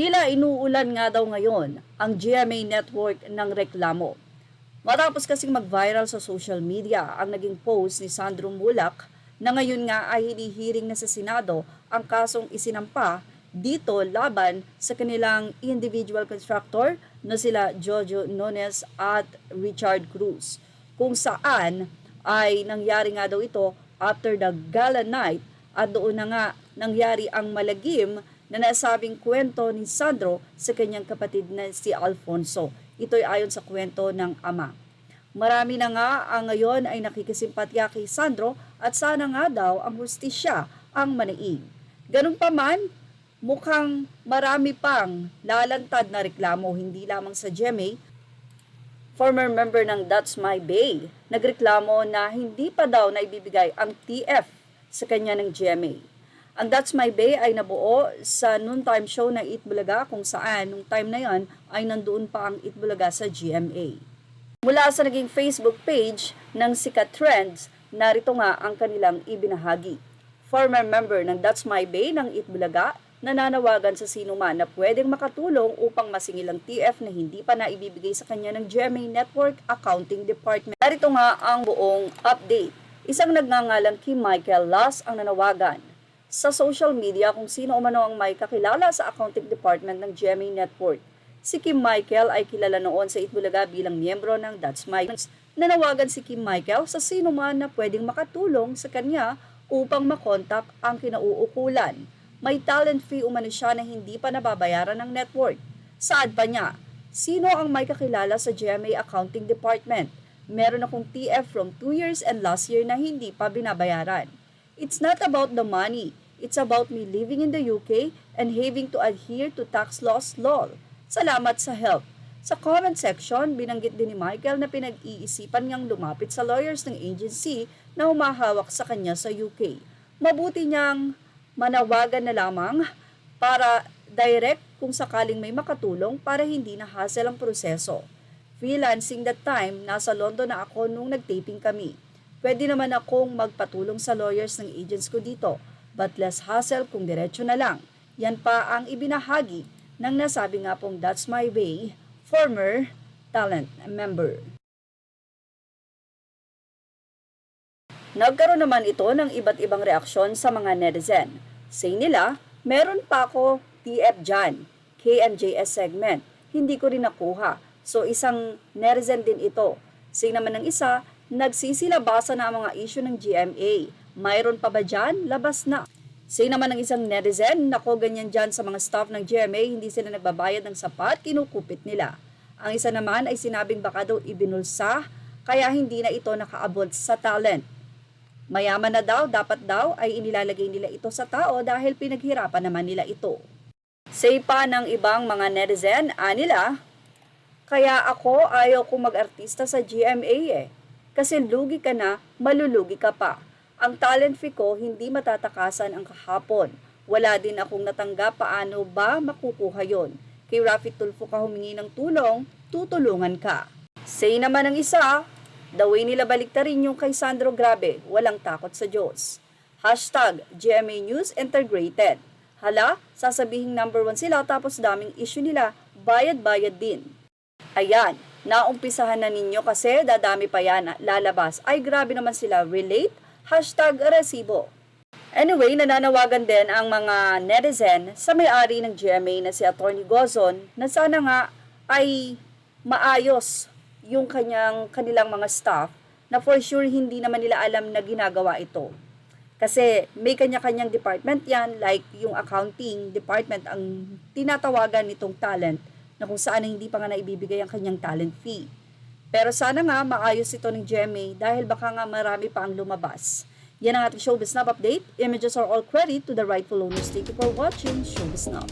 Tila inuulan nga daw ngayon ang GMA network ng reklamo. Matapos kasing mag-viral sa social media ang naging post ni Sandro Mulak na ngayon nga ay hinihiring na sa Senado ang kasong isinampa dito laban sa kanilang individual constructor na sila Jojo Nunes at Richard Cruz, kung saan ay nangyari nga daw ito after the gala night at doon na nga nangyari ang malagim na nasabing kwento ni Sandro sa kanyang kapatid na si Alfonso. Ito'y ayon sa kwento ng ama. Marami na nga ang ngayon ay nakikisimpatya kay Sandro at sana nga daw ang hustisya ang manaig. Ganun pa man, mukhang marami pang lalantad na reklamo hindi lamang sa GMA. Former member ng That's My Bay, nagreklamo na hindi pa daw na ibibigay ang TF sa kanya ng GMA. Ang That's My Bay ay nabuo sa noontime show ng Eat Bulaga kung saan nung time na yan ay nandoon pa ang Eat Bulaga sa GMA. Mula sa naging Facebook page ng Sikat Trends, narito nga ang kanilang ibinahagi. Former member ng That's My Bay ng Eat Bulaga, nananawagan sa sino man na pwedeng makatulong upang masingil ang TF na hindi pa naibibigay sa kanya ng GMA Network Accounting Department. Narito nga ang buong update. Isang nagngangalang Kim Michael Las ang nanawagan sa social media kung sino umano ang may kakilala sa accounting department ng GMA Network. Si Kim Michael ay kilala noon sa Itbulaga bilang miyembro ng That's My Bay. Nanawagan si Kim Michael sa sino man na pwedeng makatulong sa kanya upang makontak ang kinauukulan. May talent fee umano siya na hindi pa nababayaran ng network. Saad pa niya, sino ang may kakilala sa GMA Accounting Department? Meron akong TF from 2 years and last year na hindi pa binabayaran. It's not about the money. It's about me living in the UK and having to adhere to tax laws, lol. Salamat sa help. Sa comment section, binanggit din ni Michael na pinag-iisipan niyang lumapit sa lawyers ng agency na humahawak sa kanya sa UK. Mabuti niyang manawagan na lamang para direct kung sakaling may makatulong para hindi na hassle ang proseso. Freelancing that time, nasa London na ako nung nag-taping kami. Pwede naman akong magpatulong sa lawyers ng agents ko dito, but less hassle kung diretso na lang. Yan pa ang ibinahagi ng nasabi nga pong That's My Bay, former talent member. Nagkaroon naman ito ng iba't ibang reaksyon sa mga netizen. Say nila, meron pa ako TF dyan, KMJS segment, hindi ko rin nakuha. So isang netizen din ito. Say naman ng isa, nagsisilabasa na ang mga issue ng GMA. Mayroon pa ba dyan? Labas na. Say naman ng isang netizen, nako ganyan dyan sa mga staff ng GMA, hindi sila nagbabayad ng sapat, kinukupit nila. Ang isa naman ay sinabing baka daw ibinulsa, kaya hindi na ito nakaabot sa talent. Mayaman na daw, dapat daw ay inilalagay nila ito sa tao dahil pinaghirapan naman nila ito. Say pa ng ibang mga netizen, nila, kaya ako ayaw kong mag-artista sa GMA kasi lugi ka na, malulugi ka pa. Ang talent fee ko hindi matatakasan ang kahapon. Wala din akong natanggap, paano ba makukuha yon? Kay Rafi Tulfo ka humingi ng tulong, tutulungan ka. Say naman ng isa, the way nila baliktarin yung kay Sandro, grabe, walang takot sa Diyos. Hashtag GMA News Integrated. Hala, sasabihing number 1 sila tapos daming issue nila, bayad-bayad din. Ayan, naumpisahan na ninyo kasi dadami pa yan lalabas. Ay grabe naman sila, relate? Hashtag resibo. Anyway, nananawagan din ang mga netizen sa may-ari ng GMA na si Atty. Gozon na sana nga ay maayos yung kanilang mga staff na for sure hindi naman nila alam na ginagawa ito. Kasi may kanya-kanyang department yan, like yung accounting department ang tinatawagan nitong talent na kung saan hindi pa nga naibibigay ang kanyang talent fee. Pero sana nga maayos ito ng GMA dahil baka nga marami pa ang lumabas. Yan ang ating Showbiz Now update. Images are all credit to the rightful owners. Thank you for watching Showbiz Now.